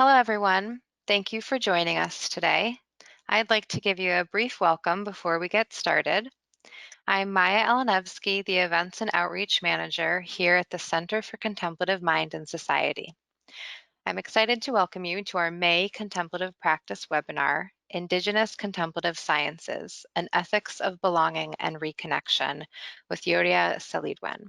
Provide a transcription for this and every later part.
Hello, everyone. Thank you for joining us today. I'd like to give you a brief welcome before we get started. I'm Maya Elenevsky, the Events and Outreach Manager here at the Center for Contemplative Mind and Society. I'm excited to welcome you to our May Contemplative Practice webinar, Indigenous Contemplative Sciences, An Ethics of Belonging and Reconnection, with Yuria Celidwen.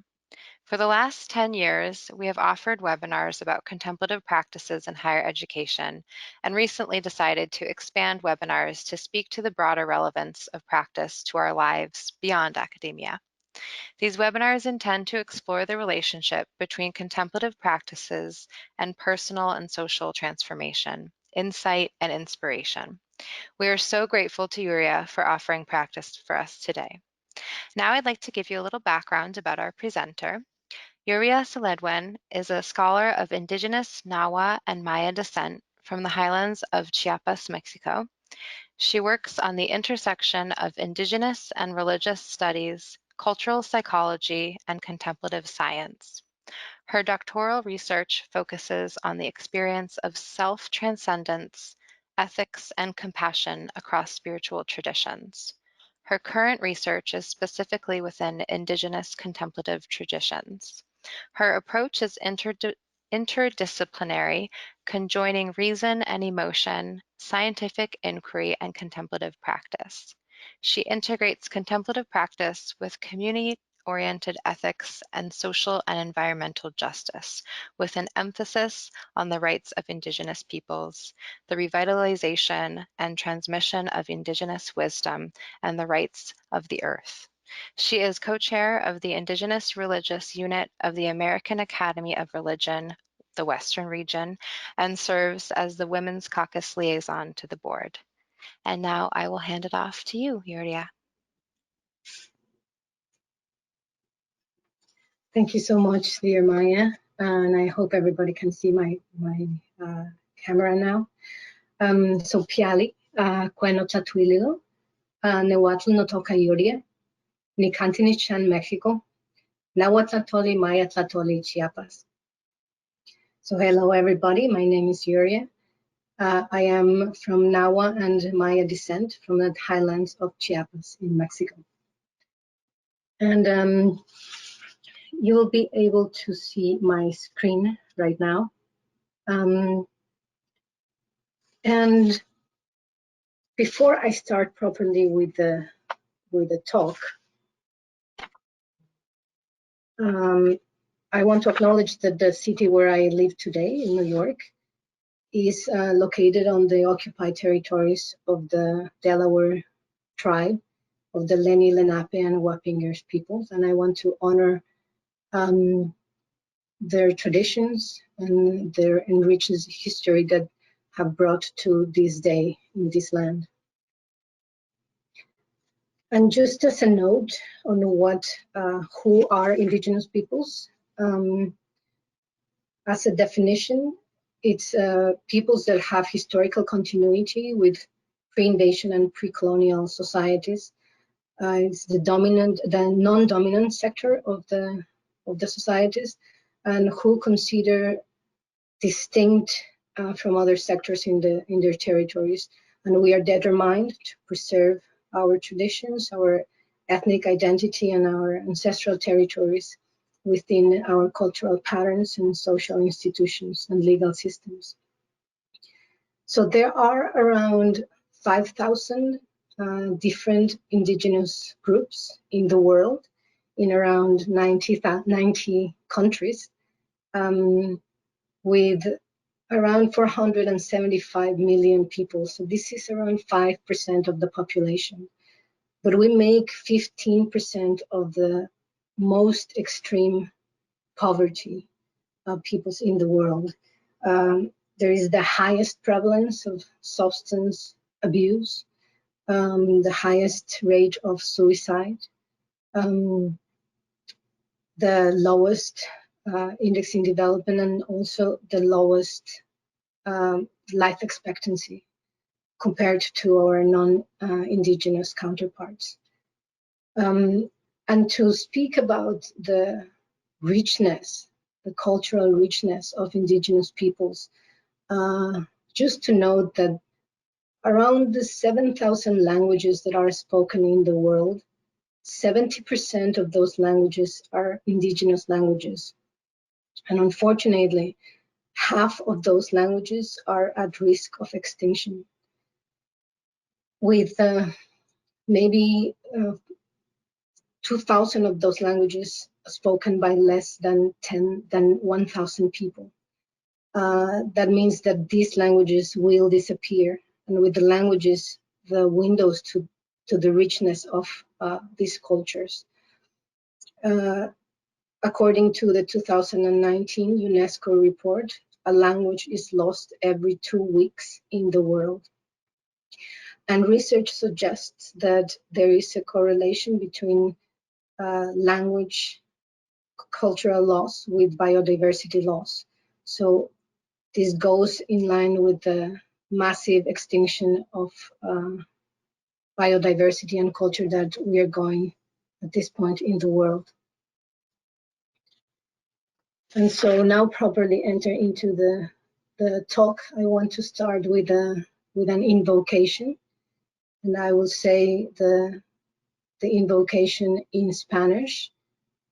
For the last 10 years, we have offered webinars about contemplative practices in higher education, and recently decided to expand webinars to speak to the broader relevance of practice to our lives beyond academia. These webinars intend to explore the relationship between contemplative practices and personal and social transformation, insight, and inspiration. We are so grateful to Yuria for offering practice for us today. Now I'd like to give you a little background about our presenter. Yuria Celidwen is a scholar of Indigenous, Nahua, and Maya descent from the highlands of Chiapas, Mexico. She works on the intersection of Indigenous and religious studies, cultural psychology, and contemplative science. Her doctoral research focuses on the experience of self-transcendence, ethics, and compassion across spiritual traditions. Her current research is specifically within Indigenous contemplative traditions. Her approach is interdisciplinary, conjoining reason and emotion, scientific inquiry, and contemplative practice. She integrates contemplative practice with community-oriented ethics and social and environmental justice, with an emphasis on the rights of Indigenous peoples, the revitalization and transmission of Indigenous wisdom, and the rights of the earth. She is co-chair of the Indigenous Religious Unit of the American Academy of Religion, the Western region, and serves as the Women's Caucus liaison to the board. And now I will hand it off to you, Yuria. Thank you so much, dear Maya, and I hope everybody can see my camera now. So Piali, Cueno Chatuililo, Nehuatl no toca Yuria, Nicantinichan, Mexico, Nahuatl Maya Tlatoli, Chiapas. So hello everybody, my name is Yuria. I am from Nahua and Maya descent from the highlands of Chiapas in Mexico. And you will be able to see my screen right now. And before I start properly with the talk, I want to acknowledge that the city where I live today, in New York, is located on the occupied territories of the Delaware tribe of the Lenni, Lenape, and Wapingers peoples, and I want to honor their traditions and their enriched history that have brought to this day in this land. And just as a note on who are Indigenous peoples, as a definition, it's peoples that have historical continuity with pre-invasion and pre-colonial societies. It's the non-dominant sector of the societies, and who consider distinct from other sectors in their territories. And we are determined to preserve our traditions, our ethnic identity, and our ancestral territories within our cultural patterns and social institutions and legal systems. So there are around 5,000 different indigenous groups in the world, in around 90 countries, with around 475 million people. So this is around 5% of the population. But we make 15% of the most extreme poverty of peoples in the world. There is the highest prevalence of substance abuse, the highest rate of suicide, the lowest index in development, and also the lowest life expectancy compared to our non-indigenous counterparts. And to speak about the richness, the cultural richness of indigenous peoples, Just to note that around the 7,000 languages that are spoken in the world, 70% of those languages are indigenous languages. And unfortunately, half of those languages are at risk of extinction, with maybe 2,000 of those languages spoken by less than 1,000 people. That means that these languages will disappear, and with the languages, the windows to the richness of these cultures. According to the 2019 UNESCO report, a language is lost every 2 weeks in the world. And research suggests that there is a correlation between language cultural loss with biodiversity loss. So this goes in line with the massive extinction of biodiversity and culture that we are going at this point in the world. And so now properly enter into the talk, I want to start with an invocation. And I will say the invocation in Spanish,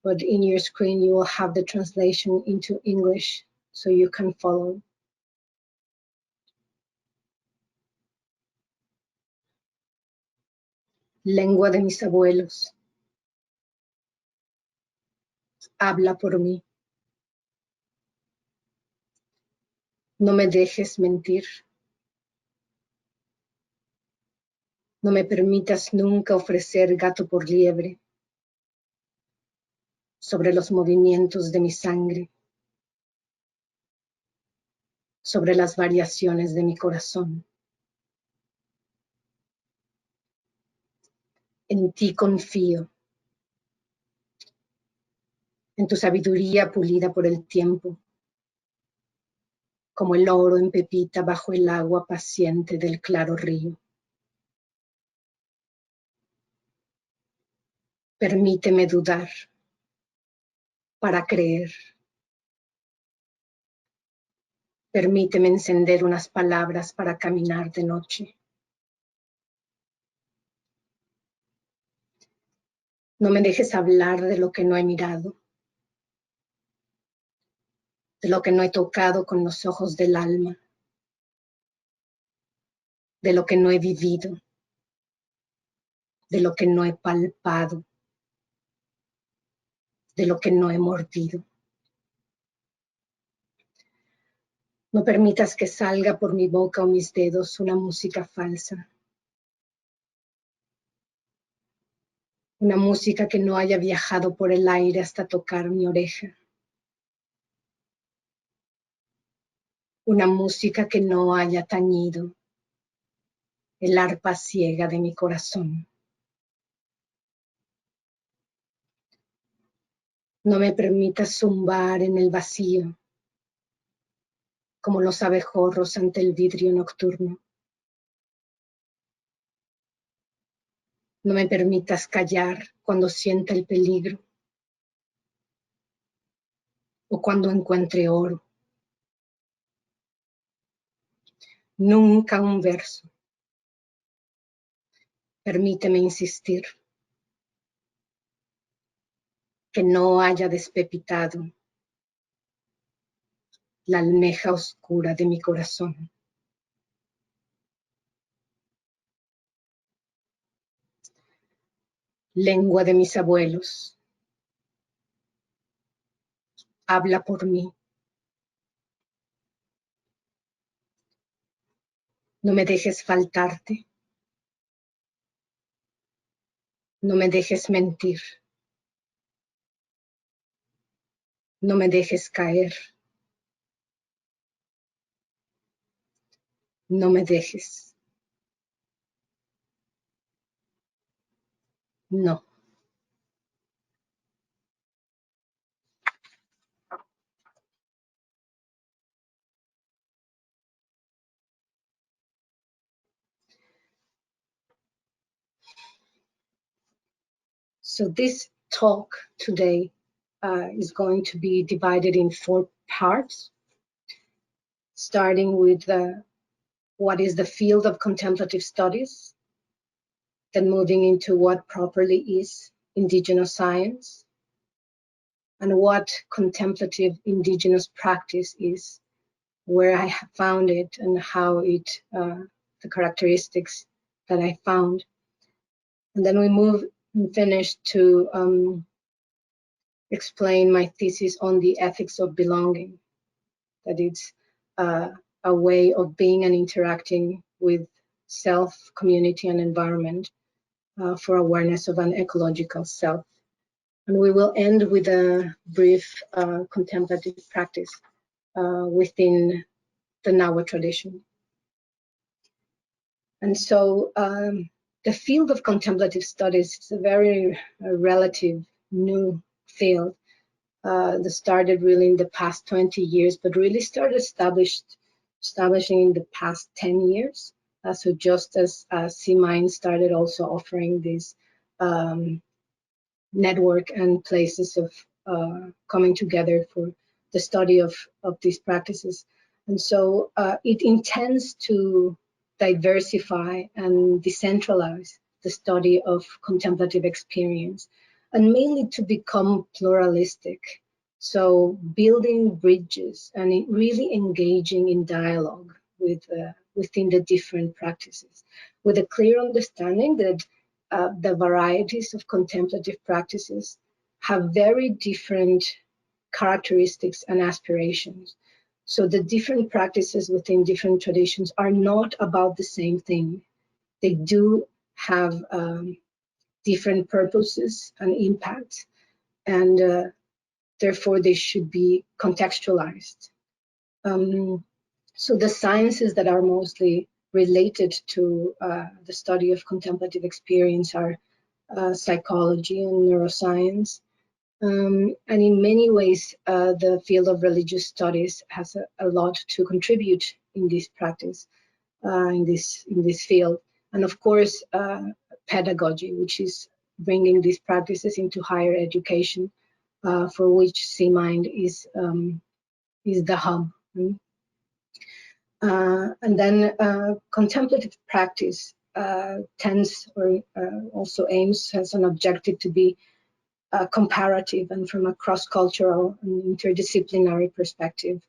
but in your screen you will have the translation into English so you can follow. Lengua de mis abuelos, habla por mí. No me dejes mentir. No me permitas nunca ofrecer gato por liebre sobre los movimientos de mi sangre, sobre las variaciones de mi corazón. En ti confío, en tu sabiduría pulida por el tiempo, como el oro en pepita bajo el agua paciente del claro río. Permíteme dudar para creer. Permíteme encender unas palabras para caminar de noche. No me dejes hablar de lo que no he mirado, de lo que no he tocado con los ojos del alma, de lo que no he vivido, de lo que no he palpado, de lo que no he mordido. No permitas que salga por mi boca o mis dedos una música falsa. Una música que no haya viajado por el aire hasta tocar mi oreja. Una música que no haya tañido el arpa ciega de mi corazón. No me permitas zumbar en el vacío, como los abejorros ante el vidrio nocturno. No me permitas callar cuando sienta el peligro o cuando encuentre oro. Nunca un verso. Permíteme insistir. Que no haya despepitado la almeja oscura de mi corazón. Lengua de mis abuelos, habla por mí. No me dejes faltarte. No me dejes mentir. No me dejes caer. No me dejes. No. So this talk today is going to be divided in 4 parts. starting with what is the field of contemplative studies, then moving into what properly is Indigenous science, and what contemplative Indigenous practice is, where I found it and how it, the characteristics that I found. And then we move and finish to explain my thesis on the ethics of belonging, that it's a way of being and interacting with self, community, and environment for awareness of an ecological self. And we will end with a brief contemplative practice within the Nahua tradition. And so the field of contemplative studies is a very relative new field that started really in the past 20 years, but really started establishing in the past 10 years. So just as C-Mind started also offering these network and places of coming together for the study of these practices. And so it intends to diversify and decentralize the study of contemplative experience, and mainly to become pluralistic. So building bridges and really engaging in dialogue with within the different practices, with a clear understanding that the varieties of contemplative practices have very different characteristics and aspirations. So the different practices within different traditions are not about the same thing. They do have different purposes and impacts, and therefore they should be contextualized. So the sciences that are mostly related to the study of contemplative experience are psychology and neuroscience. And in many ways, the field of religious studies has a lot to contribute in this practice, in this field. And of course, pedagogy, which is bringing these practices into higher education, for which C-Mind is the hub. And then contemplative practice tends or also aims, has an objective to be comparative and from a cross-cultural and interdisciplinary perspective.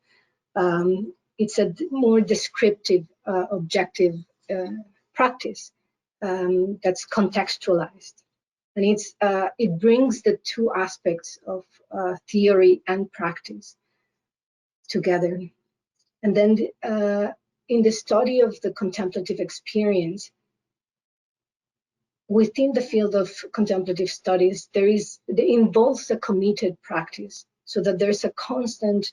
It's a more descriptive, objective practice that's contextualized. And it brings the two aspects of theory and practice together. And then in the study of the contemplative experience, within the field of contemplative studies, it involves a committed practice, so that there's a constant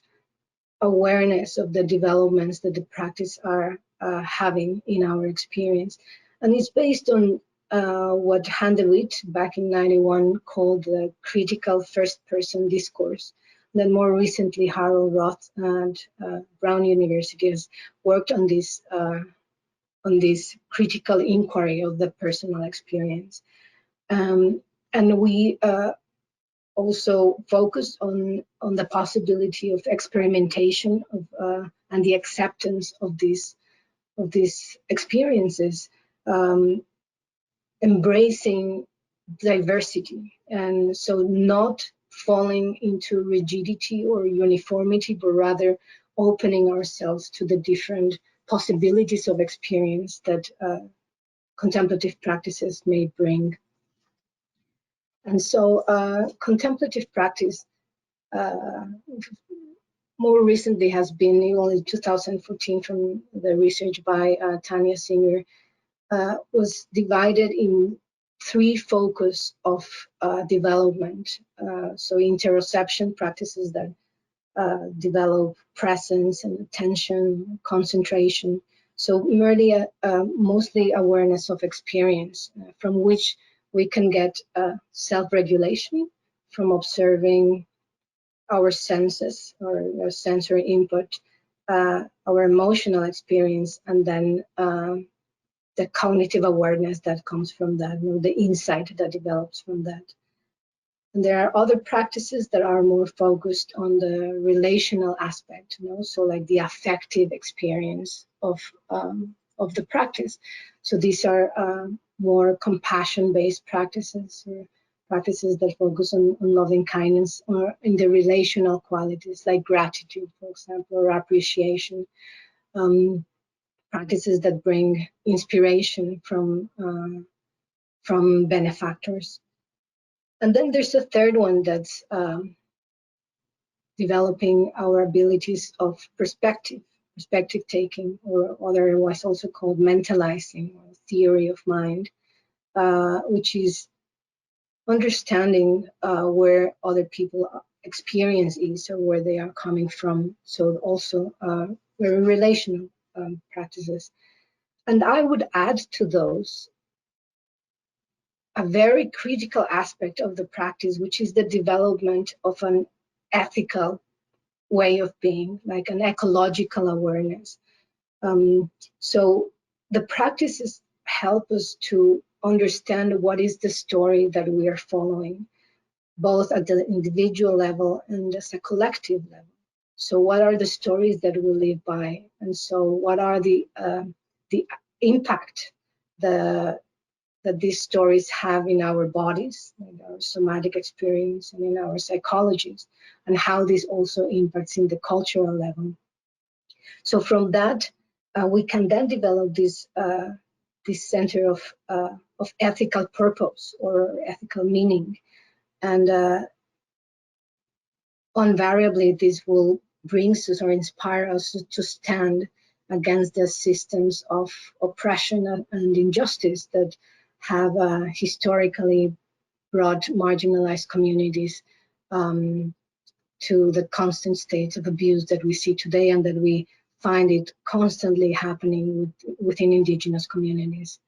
awareness of the developments that the practice are having in our experience. And it's based on what Handewitt back in '91 called the critical first-person discourse. And then more recently, Harold Roth and Brown University has worked on this critical inquiry of the personal experience. And we also focused on the possibility of experimentation and the acceptance of these experiences, embracing diversity, and so not falling into rigidity or uniformity, but rather opening ourselves to the different possibilities of experience that contemplative practices may bring. And so contemplative practice more recently has been, in 2014 from the research by Tanya Singer, was divided in three focus of development. So interoception practices that develop presence and attention, concentration. So merely mostly awareness of experience, from which we can get self-regulation from observing our senses or our sensory input, our emotional experience, and then the cognitive awareness that comes from that, the insight that develops from that. And there are other practices that are more focused on the relational aspect, so like the affective experience of the practice. So these are more compassion-based practices, or practices that focus on loving kindness or in the relational qualities like gratitude, for example, or appreciation. Practices that bring inspiration from benefactors. And then there's a third one that's developing our abilities of perspective taking, or otherwise also called mentalizing, or theory of mind, which is understanding where other people's experience is, or where they are coming from. So also very relational practices. And I would add to those a very critical aspect of the practice, which is the development of an ethical way of being, like an ecological awareness. So the practices help us to understand what is the story that we are following, both at the individual level and as a collective level. So what are the stories that we live by? And so what are the impact that these stories have in our bodies, in our somatic experience, and in our psychologies, and how this also impacts in the cultural level. So from that, we can then develop this center of ethical purpose or ethical meaning, and invariably this will bring us or inspire us to stand against the systems of oppression and injustice that have historically brought marginalized communities to the constant state of abuse that we see today, and that we find it constantly happening within Indigenous communities.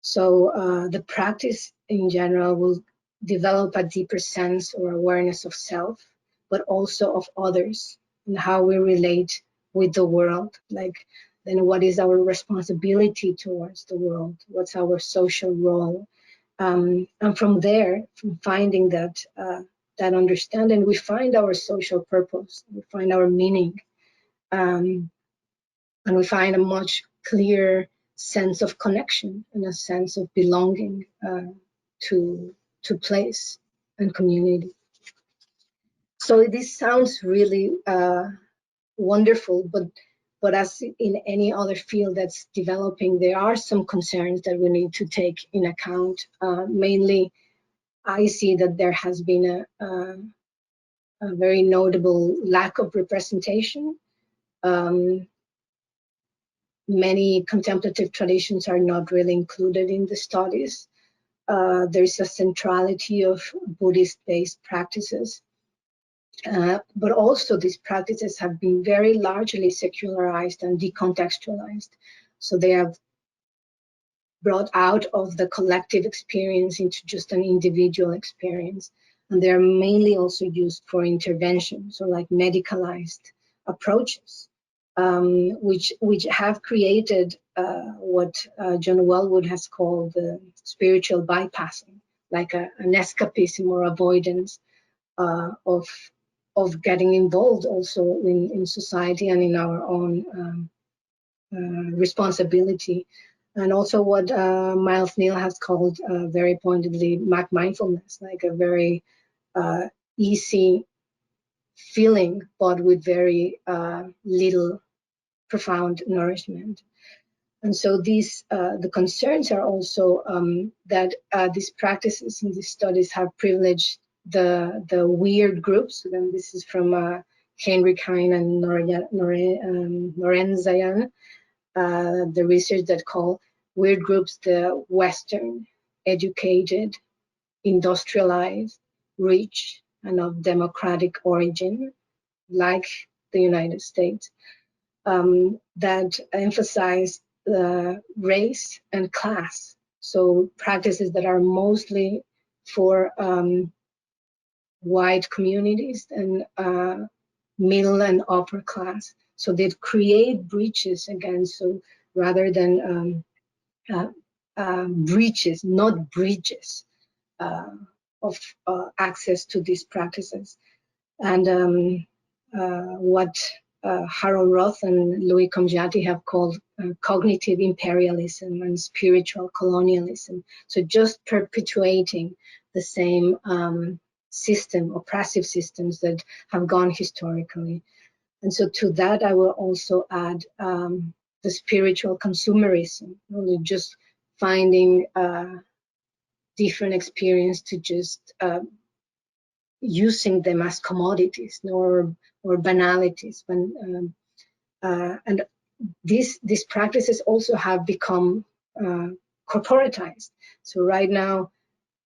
So the practice in general will develop a deeper sense or awareness of self, but also of others, and how we relate with the world. Like, then what is our responsibility towards the world? What's our social role? And from there, from finding that understanding, we find our social purpose, we find our meaning, and we find a much clearer sense of connection and a sense of belonging to place and community. So this sounds really wonderful, but as in any other field that's developing, there are some concerns that we need to take in account. Mainly, I see that there has been a very notable lack of representation. Many contemplative traditions are not really included in the studies. There's a centrality of Buddhist-based practices. But also these practices have been very largely secularized and decontextualized. So they have brought out of the collective experience into just an individual experience. And they're mainly also used for intervention, so like medicalized approaches, which have created what John Wellwood has called the spiritual bypassing, like an escapism or avoidance of getting involved also in society and in our own responsibility. And also what Miles Neal has called very pointedly mindfulness, like a very easy feeling, but with very little profound nourishment. And so these the concerns are also that these practices and these studies have privileged the weird groups. And this is from Henrik Hein and Norenzayan, the research that call weird groups the Western, educated, industrialized, rich, and of democratic origin, like the United States, that emphasize race and class. So practices that are mostly for white communities and middle and upper class. So they create breaches again. So rather than breaches, not bridges. access to these practices. And what Harold Roth and Louis Comgiati have called cognitive imperialism and spiritual colonialism. So just perpetuating the same oppressive systems that have gone historically. And so to that, I will also add the spiritual consumerism, really just finding different experience to just using them as commodities or banalities. And these practices also have become corporatized. So right now,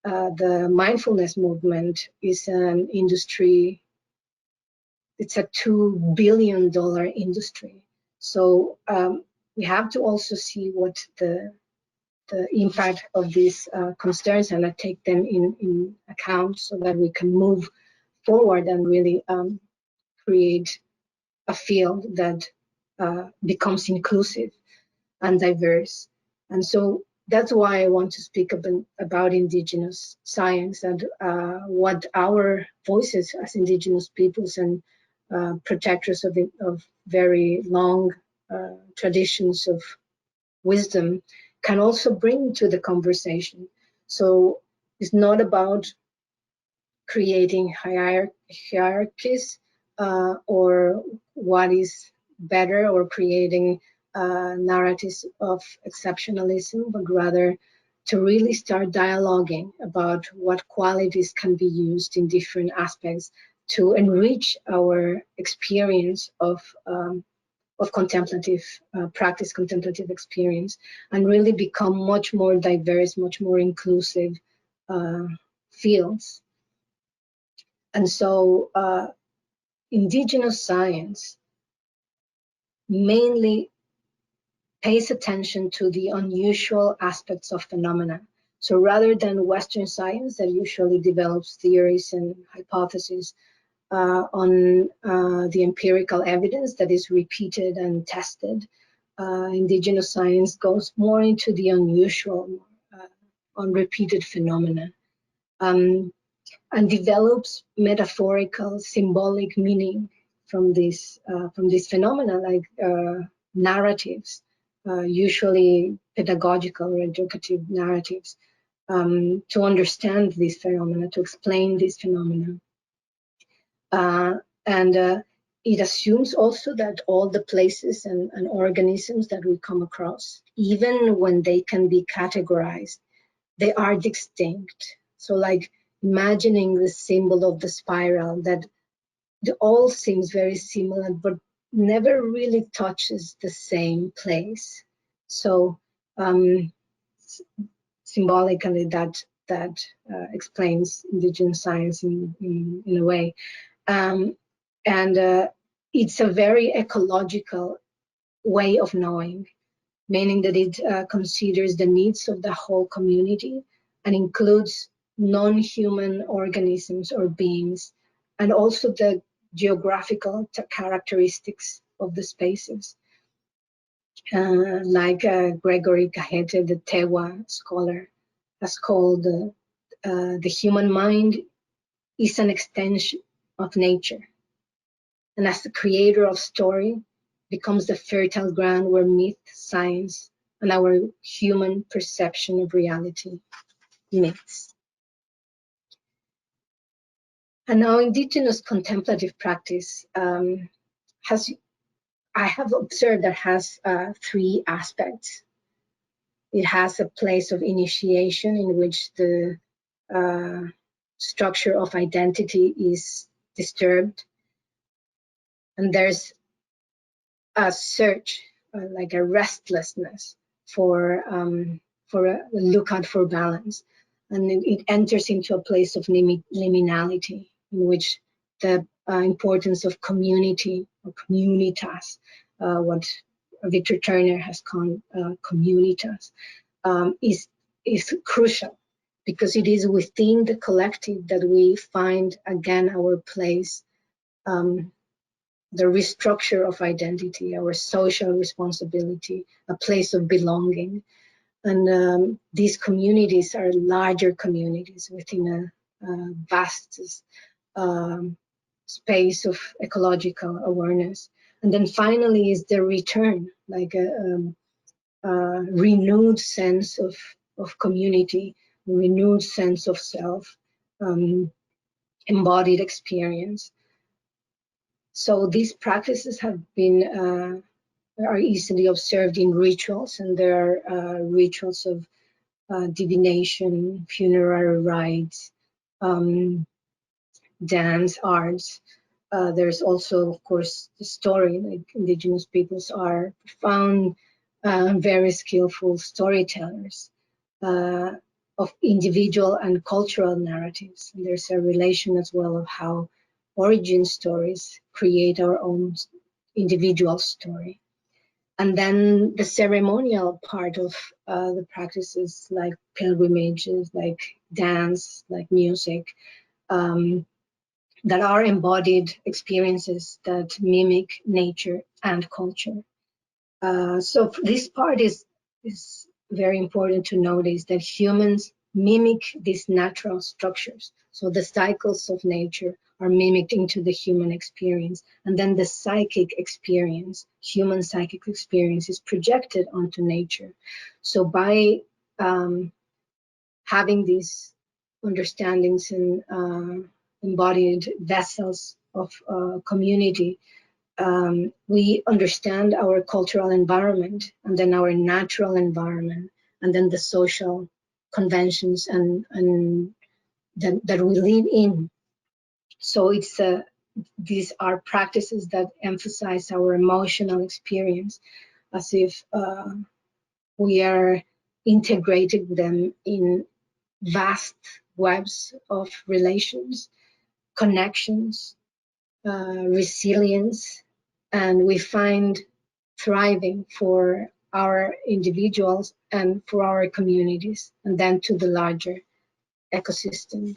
the mindfulness movement is an industry. It's a $2 billion industry. So we have to also see what the impact of these concerns and take them in account so that we can move forward and really create a field that becomes inclusive and diverse. And so that's why I want to speak about Indigenous science and what our voices as Indigenous peoples and protectors of very long traditions of wisdom can also bring to the conversation. So it's not about creating hierarchies or what is better, or creating narratives of exceptionalism, but rather to really start dialoguing about what qualities can be used in different aspects to enrich our experience of contemplative practice, contemplative experience, and really become much more diverse, much more inclusive fields. And so Indigenous science mainly pays attention to the unusual aspects of phenomena. So rather than Western science that usually develops theories and hypotheses on the empirical evidence that is repeated and tested, Indigenous science goes more into the unusual, unrepeated phenomena. And develops metaphorical, symbolic meaning from this phenomena, like narratives, usually pedagogical or educative narratives, to understand these phenomena, to explain these phenomena. And it assumes also that all the places and organisms that we come across, even when they can be categorized, they are distinct. So like imagining the symbol of the spiral, that all seems very similar, but never really touches the same place. So symbolically, that explains Indigenous science in a way. And it's a very ecological way of knowing, meaning that it considers the needs of the whole community and includes non-human organisms or beings, and also the geographical characteristics of the spaces. Like Gregory Cajete, the Tewa scholar, has called the human mind is an extension of nature. And as the creator of story, becomes the fertile ground where myth, science, and our human perception of reality meets. And now Indigenous contemplative practice I have observed that has three aspects. It has a place of initiation in which the structure of identity is disturbed. And there's a search, like a restlessness for a lookout for balance. And it enters into a place of liminality, in which the importance of community or communitas, what Victor Turner has called communitas, is crucial, because it is within the collective that we find again our place, the restructure of identity, our social responsibility, a place of belonging. And these communities are larger communities within vast space of ecological awareness. And then finally is the return, like a renewed sense of community, renewed sense of self, embodied experience. So these practices have been are easily observed in rituals, and there are rituals of divination, funerary rites, dance, arts. There's also, of course, the story. Like Indigenous peoples are profound, very skillful storytellers of individual and cultural narratives. And there's a relation as well of how origin stories create our own individual story. And then the ceremonial part of the practices, like pilgrimages, like dance, like music, that are embodied experiences that mimic nature and culture. So this part is very important to notice, that humans mimic these natural structures. So the cycles of nature are mimicked into the human experience, and then the psychic experience, human psychic experience, is projected onto nature. So by having these understandings and embodied vessels of community, we understand our cultural environment, and then our natural environment, and then the social conventions and that we live in. So it's these are practices that emphasize our emotional experience, as if we are integrated with them in vast webs of relations, connections, resilience, and we find thriving for our individuals and for our communities, and then to the larger ecosystem.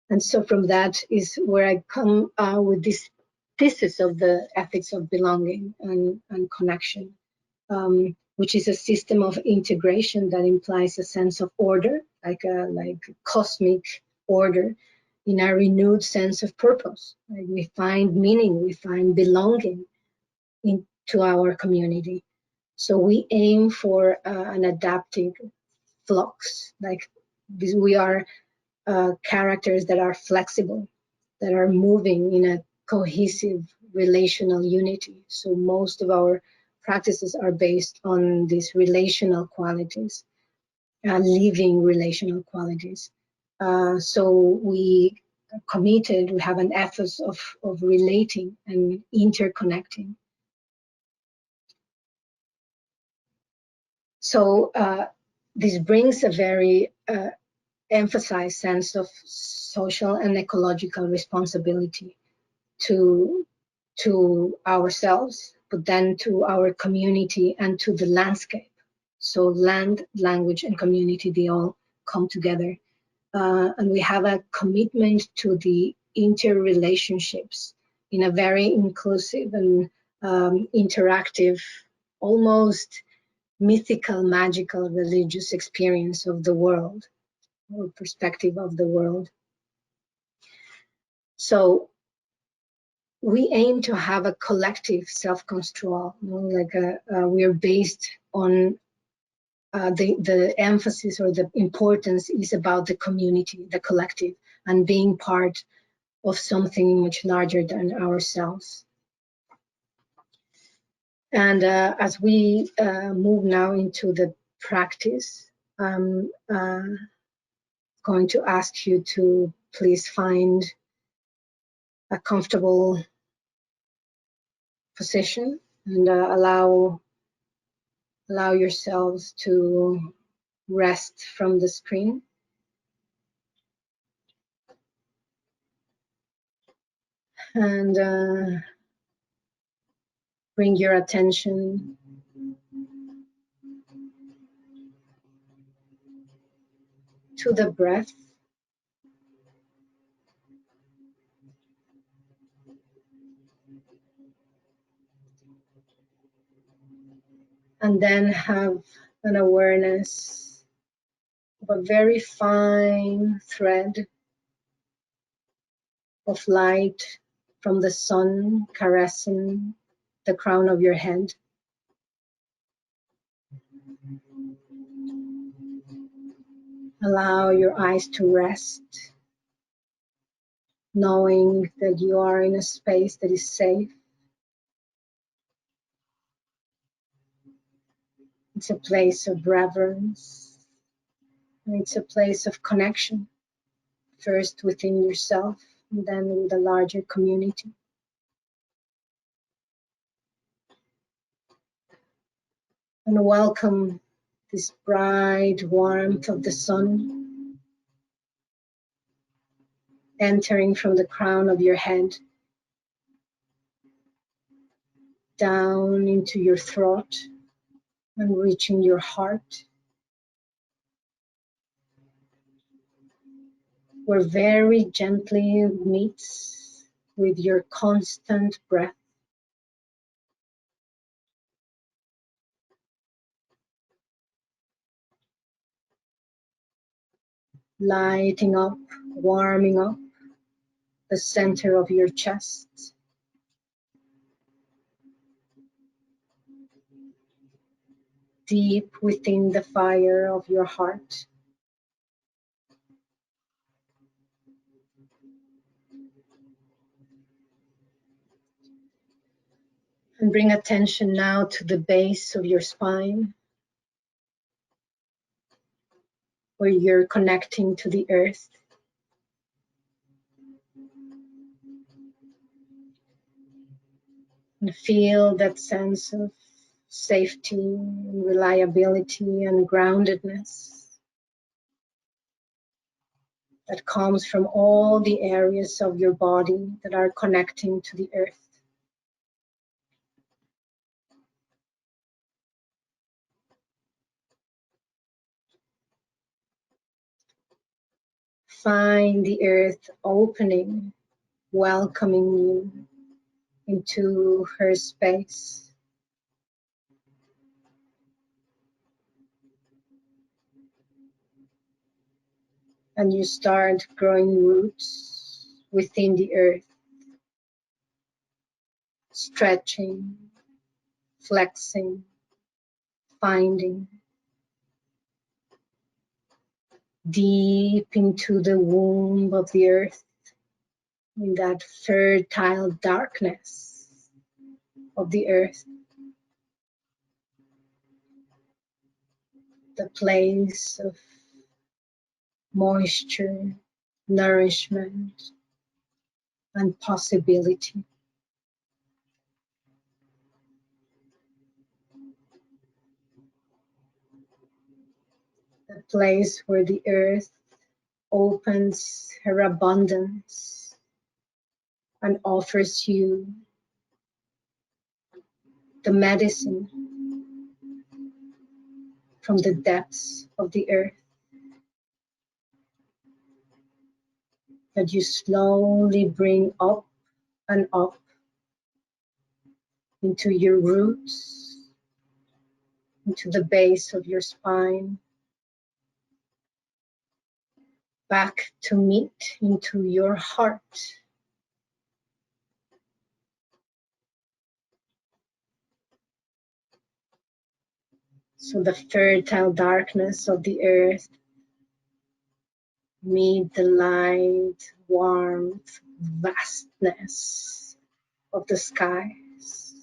And so from that is where I come with this thesis of the ethics of belonging and connection, which is a system of integration that implies a sense of order, like cosmic order, in a renewed sense of purpose. Like we find meaning, we find belonging into our community. So we aim for an adaptive flux, like we are characters that are flexible, that are moving in a cohesive relational unity. So most of our practices are based on these relational qualities, living relational qualities. So we committed, we have an ethos of relating and interconnecting. So this brings a very emphasized sense of social and ecological responsibility to ourselves, but then to our community and to the landscape. So land, language, and community, they all come together. And we have a commitment to the interrelationships in a very inclusive and interactive, almost mythical, magical, religious experience of the world, or perspective of the world. So we aim to have a collective self-control, you know, like we are based on the emphasis or the importance is about the community, the collective, and being part of something much larger than ourselves. And as we move now into the practice, I'm going to ask you to please find a comfortable position and allow yourselves to rest from the screen. And bring your attention to the breath. And then have an awareness of a very fine thread of light from the sun caressing the crown of your head. Allow your eyes to rest, knowing that you are in a space that is safe. It's a place of reverence, and it's a place of connection, first within yourself and then with a larger community. And welcome this bright warmth of the sun entering from the crown of your head down into your throat and reaching your heart, where very gently meets with your constant breath. Lighting up, warming up the center of your chest. Deep within the fire of your heart. And bring attention now to the base of your spine, where you're connecting to the earth. And feel that sense of safety, and reliability, and groundedness that comes from all the areas of your body that are connecting to the earth. Find the earth opening, welcoming you into her space. And you start growing roots within the earth, stretching, flexing, finding deep into the womb of the earth, in that fertile darkness of the earth, the place of moisture, nourishment, and possibility. The place where the earth opens her abundance and offers you the medicine from the depths of the earth that you slowly bring up and up into your roots, into the base of your spine, back to meet into your heart. So the fertile darkness of the earth meet the light, warmth, vastness of the skies.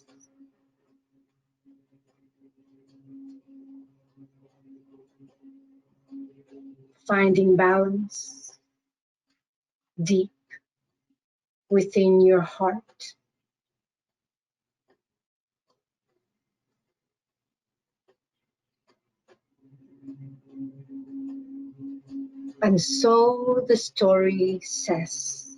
Finding balance deep within your heart. And so the story says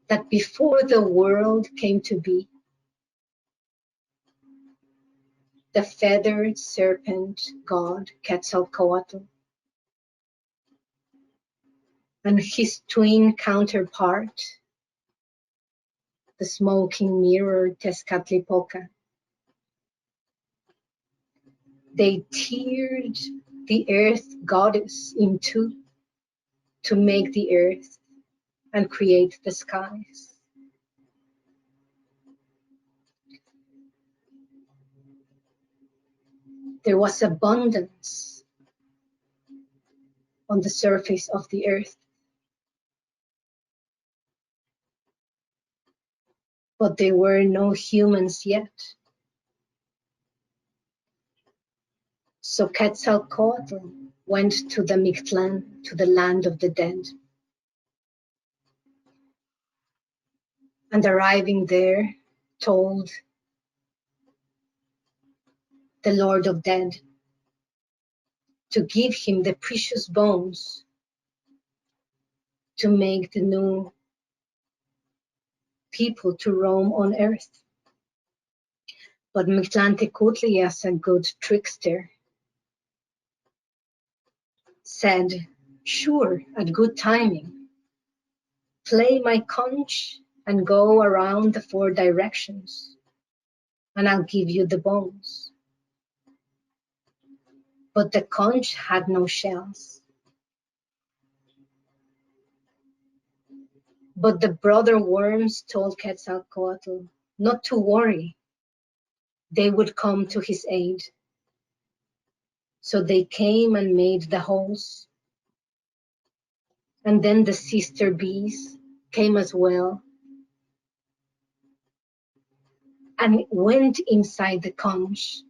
that before the world came to be, the feathered serpent god Quetzalcoatl and his twin counterpart, the smoking mirror Tezcatlipoca, They teared the earth goddess in two to make the earth and create the skies. There was abundance on the surface of the earth, but there were no humans yet. So Quetzalcoatl went to the Mictlan, to the land of the dead. And arriving there, told the Lord of Dead to give him the precious bones to make the new people to roam on earth. But Mictlantecutli, as a good trickster, said, sure, at good timing, play my conch and go around the 4 directions, and I'll give you the bones. But the conch had no shells. But the brother worms told Quetzalcoatl not to worry, they would come to his aid. So they came and made the holes. And then the sister bees came as well and went inside the conch,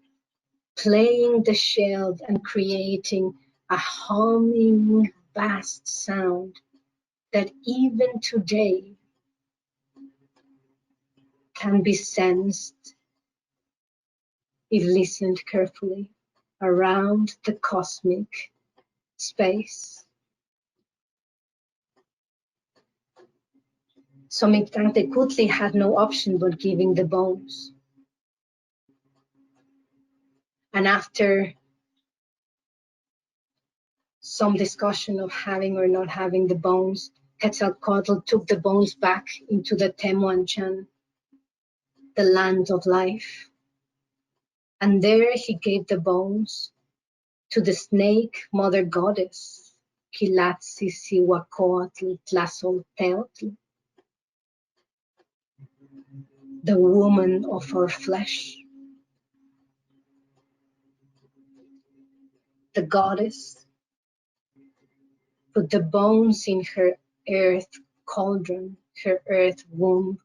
playing the shell and creating a humming, vast sound that even today can be sensed if listened carefully around the cosmic space. So Mictlantecutli had no option but giving the bones. And after some discussion of having or not having the bones, Quetzalcoatl took the bones back into the Temuanchan, the land of life. And there he gave the bones to the snake mother goddess, Quilatzisihuacoatl Tlazolteotl, the woman of our flesh. The goddess put the bones in her earth cauldron, her earth womb,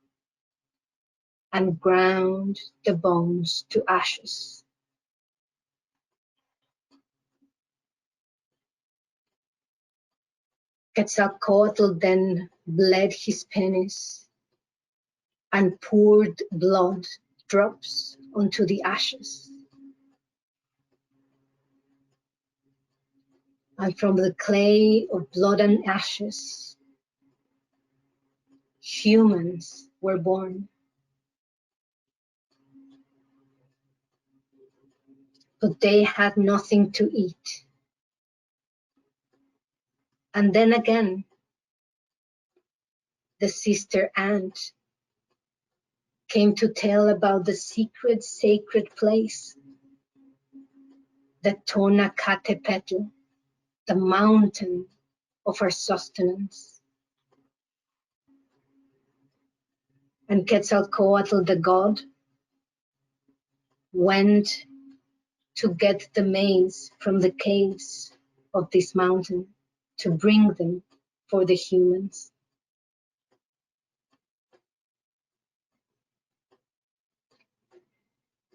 and ground the bones to ashes. Quetzalcoatl then bled his penis and poured blood drops onto the ashes. And from the clay of blood and ashes, humans were born. But they had nothing to eat. And then again, the sister ant came to tell about the secret sacred place, the Tonacatepetl, the mountain of our sustenance. And Quetzalcoatl, the god, went to get the maize from the caves of this mountain to bring them for the humans.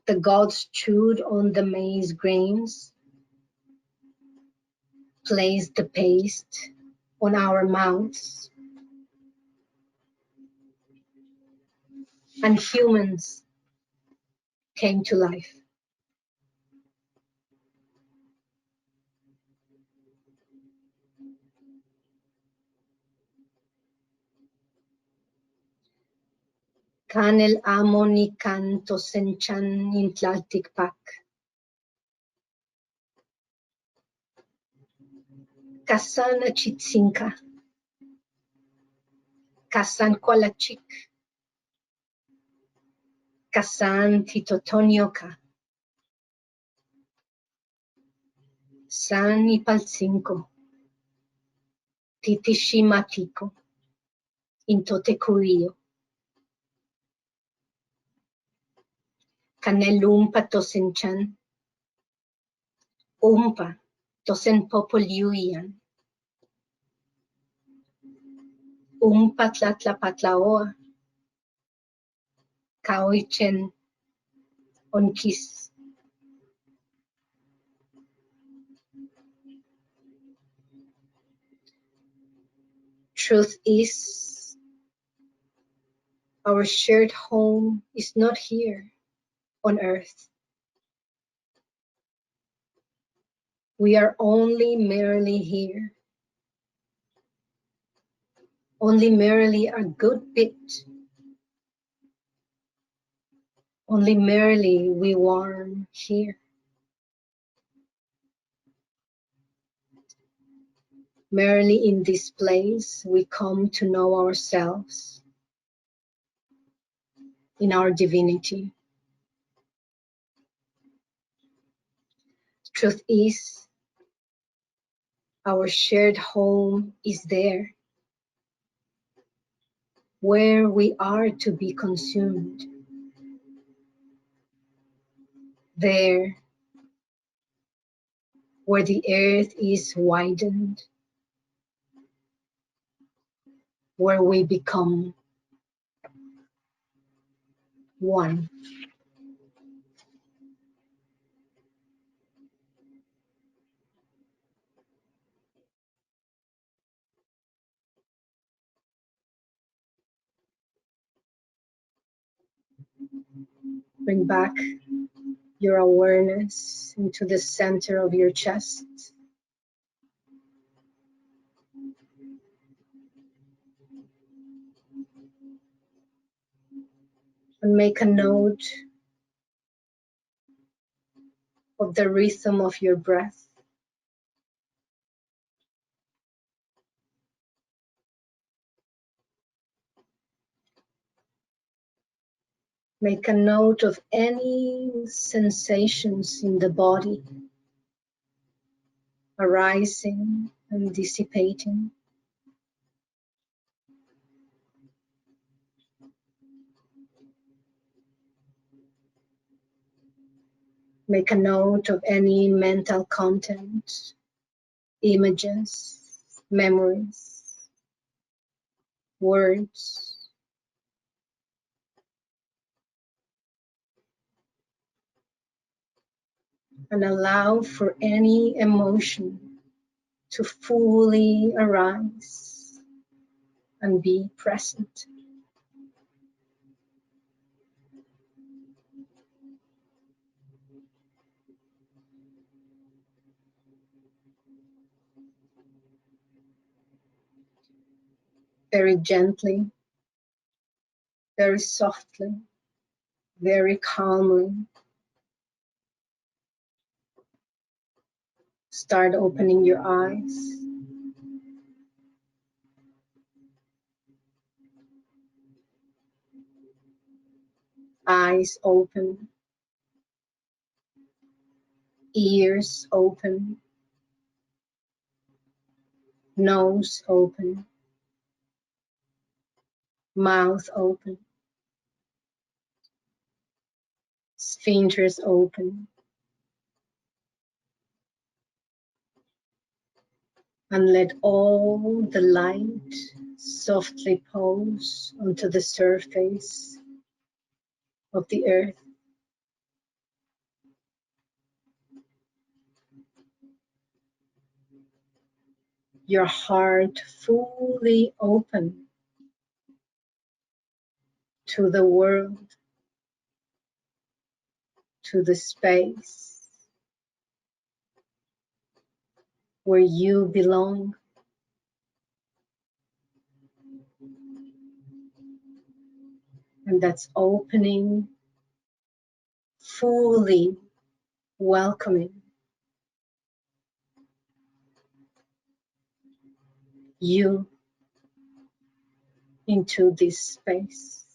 The gods chewed on the maize grains, placed the paste on our mouths, and humans came to life. Kanel amo ni canto senchan in tlaltikpak. Kasan achitzinka. Kasan kualachik. Kasan titotonioka. San Ipalcinco, Titishimatiko, Intotekurio, Canelumpa Tosenchan, Umpa Tosen Populiuyan, Umpa Tlatlapatlaoa, Kaoichen Onkis. Truth is, our shared home is not here on earth. We are only merely here, only merely a good bit, only merely we warm here. Merely in this place we come to know ourselves in our divinity. Truth is, our shared home is there, where we are to be consumed. There, where the earth is widened, where we become one. Bring back your awareness into the center of your chest. And make a note of the rhythm of your breath. Make a note of any sensations in the body arising and dissipating. Make a note of any mental content, images, memories, words. And allow for any emotion to fully arise and be present. Very gently, very softly, very calmly. Start opening your eyes. Eyes open, ears open, nose open, mouth open, sphincters open, and let all the light softly pulse onto the surface of the earth. Your heart fully open to the world, to the space where you belong. And that's opening, fully welcoming you into this space.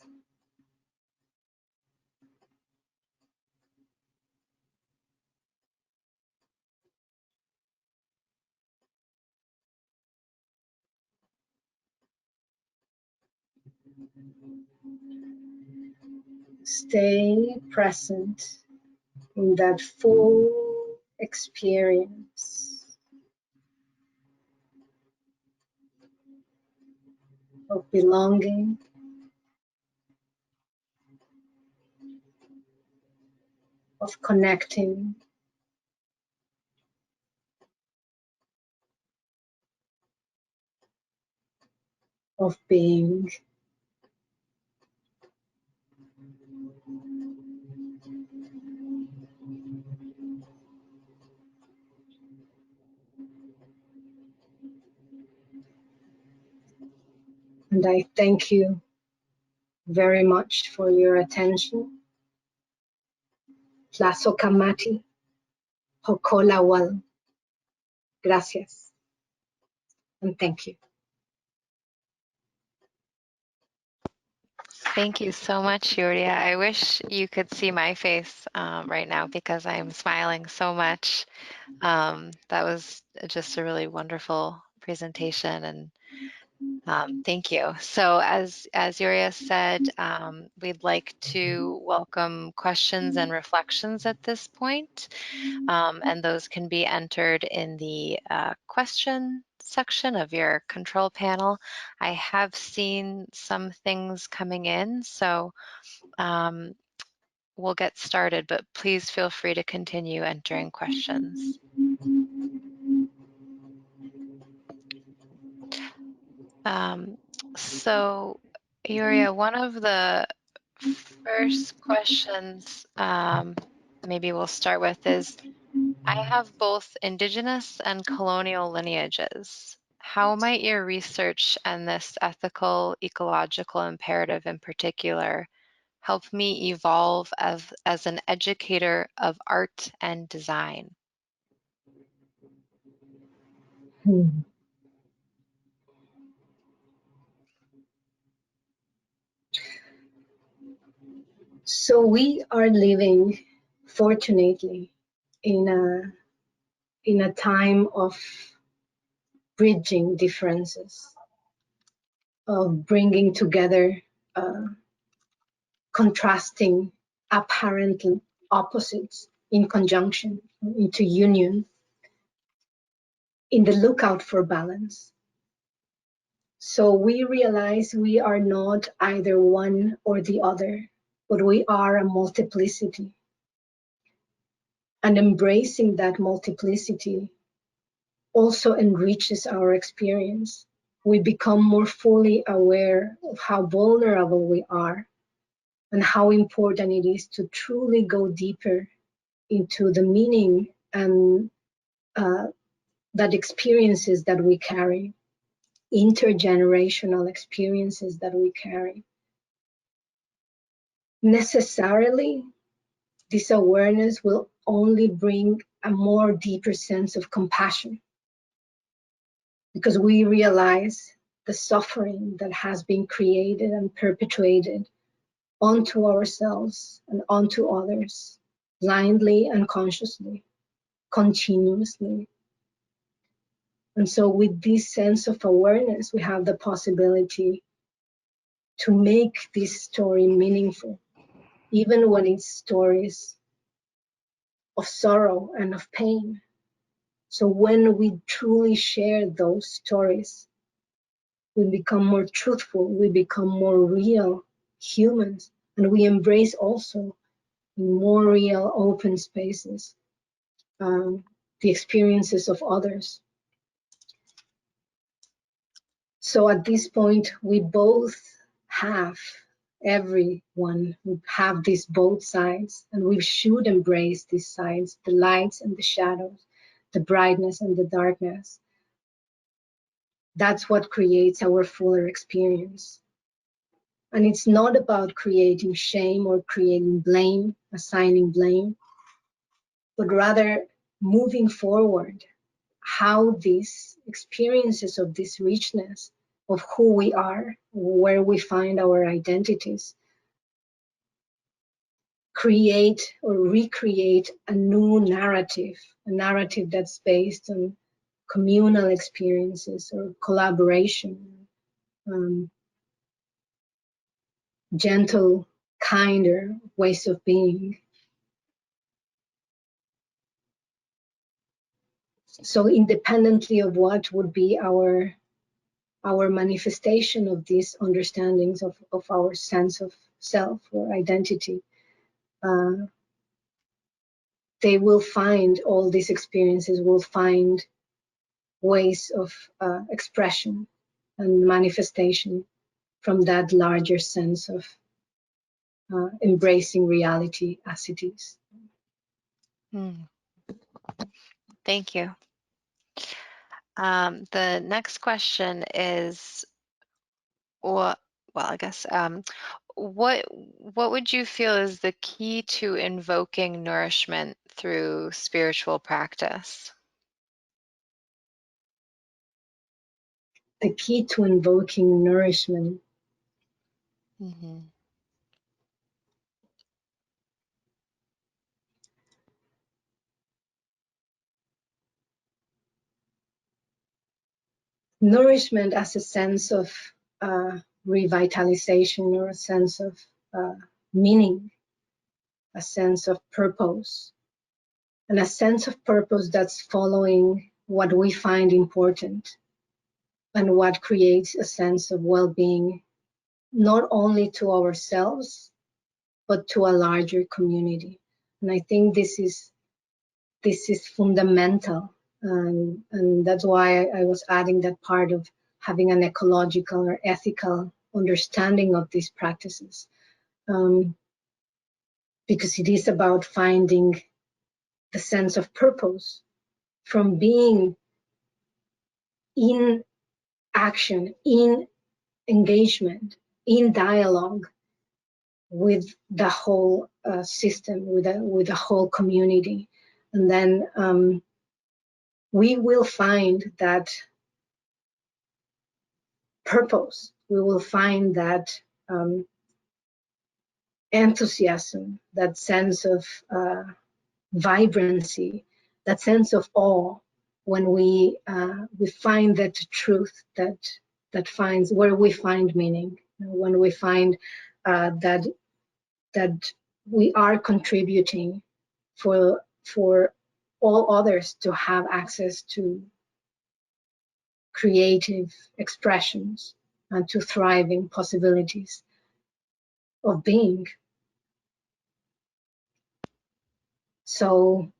Stay present in that full experience of belonging, of connecting, of being. And I thank you very much for your attention. Tlazokamati, Hokolawal. Gracias. And thank you. Thank you so much, Yuria. I wish you could see my face right now because I'm smiling so much. That was just a really wonderful presentation, and thank you. So as Yuria said, we'd like to welcome questions and reflections at this point, and those can be entered in the question section of your control panel. I have seen some things coming in, so we'll get started, but please feel free to continue entering questions. So, Yuria, one of the first questions maybe we'll start with is, I have both Indigenous and colonial lineages. How might your research and this ethical, ecological imperative in particular help me evolve as an educator of art and design? So we are living, fortunately, in a time of bridging differences, of bringing together contrasting apparent opposites in conjunction, into union, in the lookout for balance. So we realize we are not either one or the other, but we are a multiplicity. And embracing that multiplicity also enriches our experience. We become more fully aware of how vulnerable we are and how important it is to truly go deeper into the meaning and that experiences that we carry, intergenerational experiences that we carry. Necessarily, this awareness will only bring a more deeper sense of compassion, because we realize the suffering that has been created and perpetuated onto ourselves and onto others, blindly and consciously, continuously. And so with this sense of awareness, we have the possibility to make this story meaningful, even when it's stories of sorrow and of pain. So when we truly share those stories, we become more truthful, we become more real humans, and we embrace also in more real open spaces the experiences of others. So at this point, we both have, everyone would have these both sides, and we should embrace these sides, the lights and the shadows, the brightness and the darkness. That's what creates our fuller experience. And it's not about creating shame or creating blame, assigning blame, but rather moving forward, how these experiences of this richness of who we are, where we find our identities, create or recreate a new narrative, a narrative that's based on communal experiences or collaboration, gentle, kinder ways of being. So independently of what would be our manifestation of these understandings of our sense of self or identity, they will find, all these experiences will find ways of expression and manifestation from that larger sense of embracing reality as it is. Thank you. The next question is, what would you feel is the key to invoking nourishment through spiritual practice? The key to invoking nourishment. Mm-hmm. Nourishment as a sense of revitalization, or a sense of meaning, a sense of purpose, and a sense of purpose that's following what we find important and what creates a sense of well-being, not only to ourselves, but to a larger community. And I think this is fundamental. And that's why I was adding that part of having an ecological or ethical understanding of these practices. Because it is about finding the sense of purpose from being in action, in engagement, in dialogue with the whole system, with the whole community. And then we will find that purpose, we will find that enthusiasm, that sense of vibrancy, that sense of awe, when we find that truth that finds where we find meaning, when we find that we are contributing for all others to have access to creative expressions and to thriving possibilities of being. So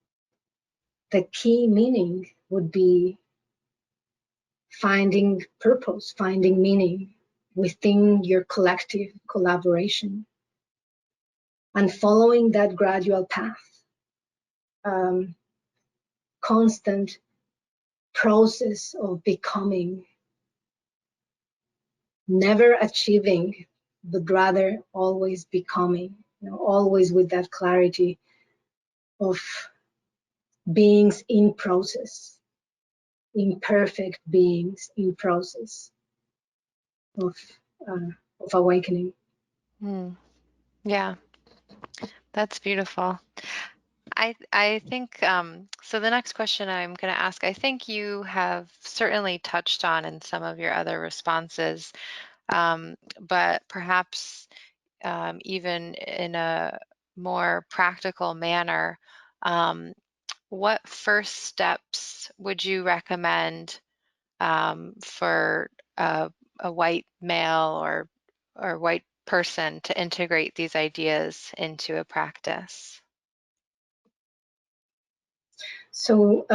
the key meaning would be finding purpose, finding meaning within your collective collaboration, and following that gradual path, constant process of becoming, never achieving, but rather always becoming, always with that clarity of beings in process, imperfect beings in process of awakening. Yeah, that's beautiful. I think so. The next question I'm going to ask, I think you have certainly touched on in some of your other responses, but perhaps even in a more practical manner, what first steps would you recommend for a white male or white person to integrate these ideas into a practice? So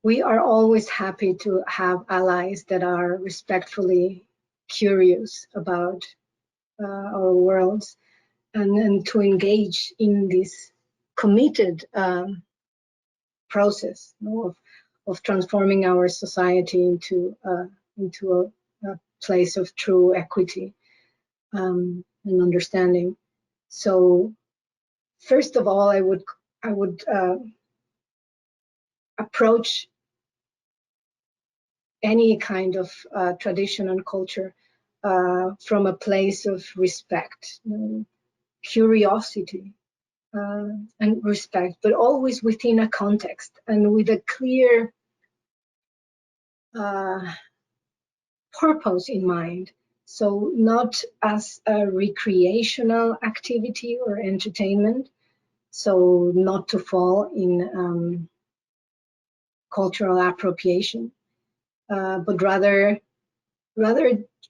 we are always happy to have allies that are respectfully curious about our worlds, and to engage in this committed process, of transforming our society into a place of true equity and understanding. So first of all, I would approach any kind of tradition and culture from a place of respect, curiosity, and respect, but always within a context and with a clear purpose in mind. So not as a recreational activity or entertainment, so not to fall in cultural appropriation, but rather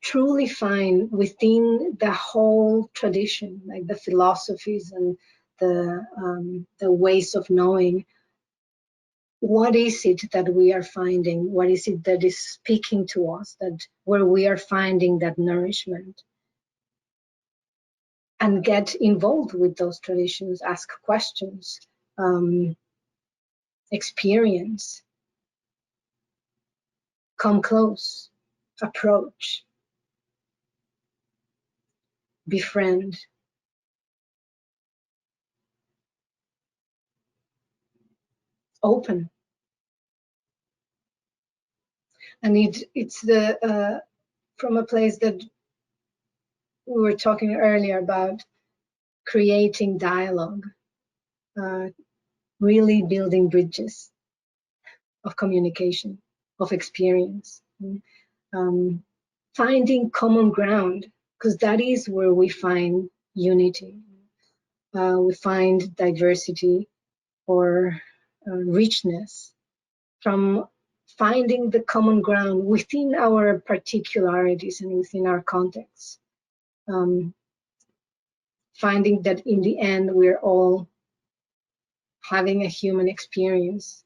truly find within the whole tradition, like the philosophies and the ways of knowing, what is it that we are finding? What is it that is speaking to us, that where we are finding that nourishment? And get involved with those traditions, ask questions, experience, come close, approach, befriend, open. And it's the from a place that we were talking earlier about creating dialogue, really building bridges of communication, of experience, finding common ground, because that is where we find unity. We find diversity or richness from finding the common ground within our particularities and within our contexts. Finding that in the end, we're all having a human experience.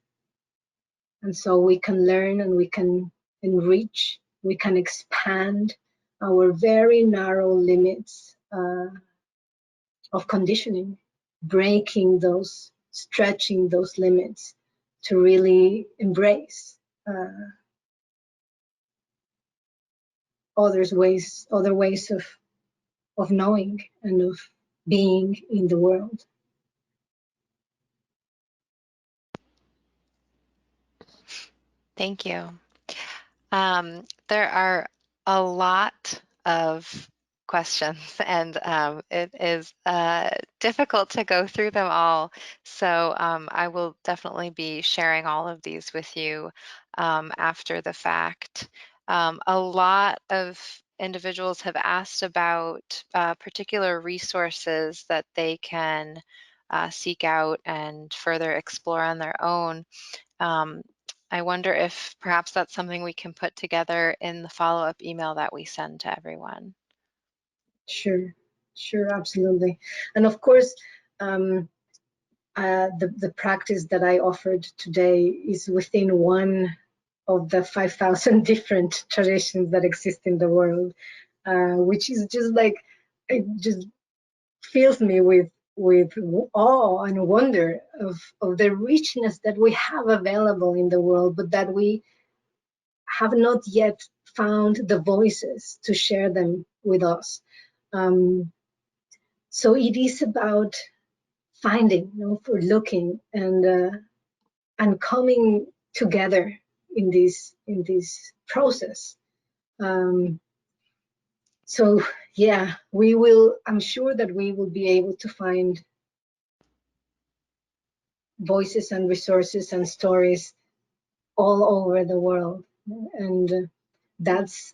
And so we can learn and we can enrich, we can expand our very narrow limits of conditioning, breaking those, stretching those limits to really embrace other ways of knowing and of being in the world. Thank you. There are a lot of questions, and it is difficult to go through them all. So I will definitely be sharing all of these with you after the fact. A lot of individuals have asked about particular resources that they can seek out and further explore on their own. I wonder if perhaps that's something we can put together in the follow-up email that we send to everyone. Sure, absolutely. And of course, the practice that I offered today is within one of the 5,000 different traditions that exist in the world, which is just like, it just fills me with awe and wonder of the richness that we have available in the world, but that we have not yet found the voices to share them with us. So it is about finding, for looking and coming together in this process. So yeah, we will. I'm sure that we will be able to find voices and resources and stories all over the world, and that's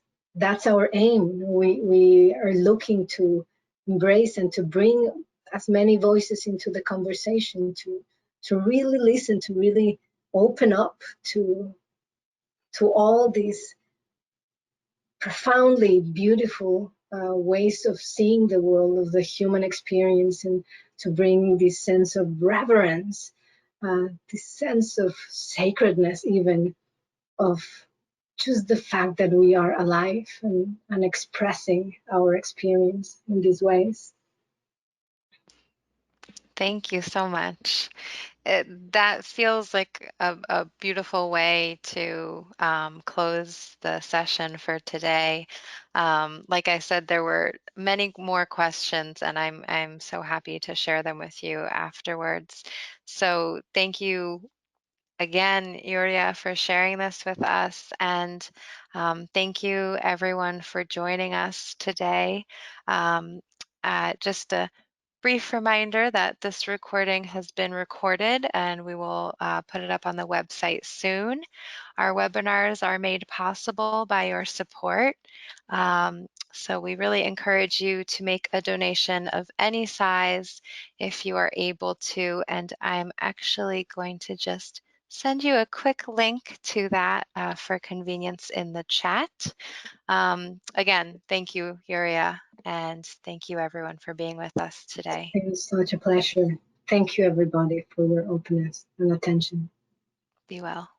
our aim. We are looking to embrace and to bring as many voices into the conversation, to really listen, to really open up to all these profoundly beautiful ways of seeing the world, of the human experience, and to bring this sense of reverence, this sense of sacredness, even of just the fact that we are alive and expressing our experience in these ways. Thank you so much. That feels like a beautiful way to close the session for today. Like I said, there were many more questions, and I'm so happy to share them with you afterwards. So thank you again, Yuria, for sharing this with us, and thank you everyone for joining us today. Just a brief reminder that this recording has been recorded and we will put it up on the website soon. Our webinars are made possible by your support. So we really encourage you to make a donation of any size if you are able to. And I'm actually going to just send you a quick link to that for convenience in the chat. Again, thank you, Yuria, and thank you everyone for being with us today. It was such a pleasure. Thank you, everybody, for your openness and attention. Be well.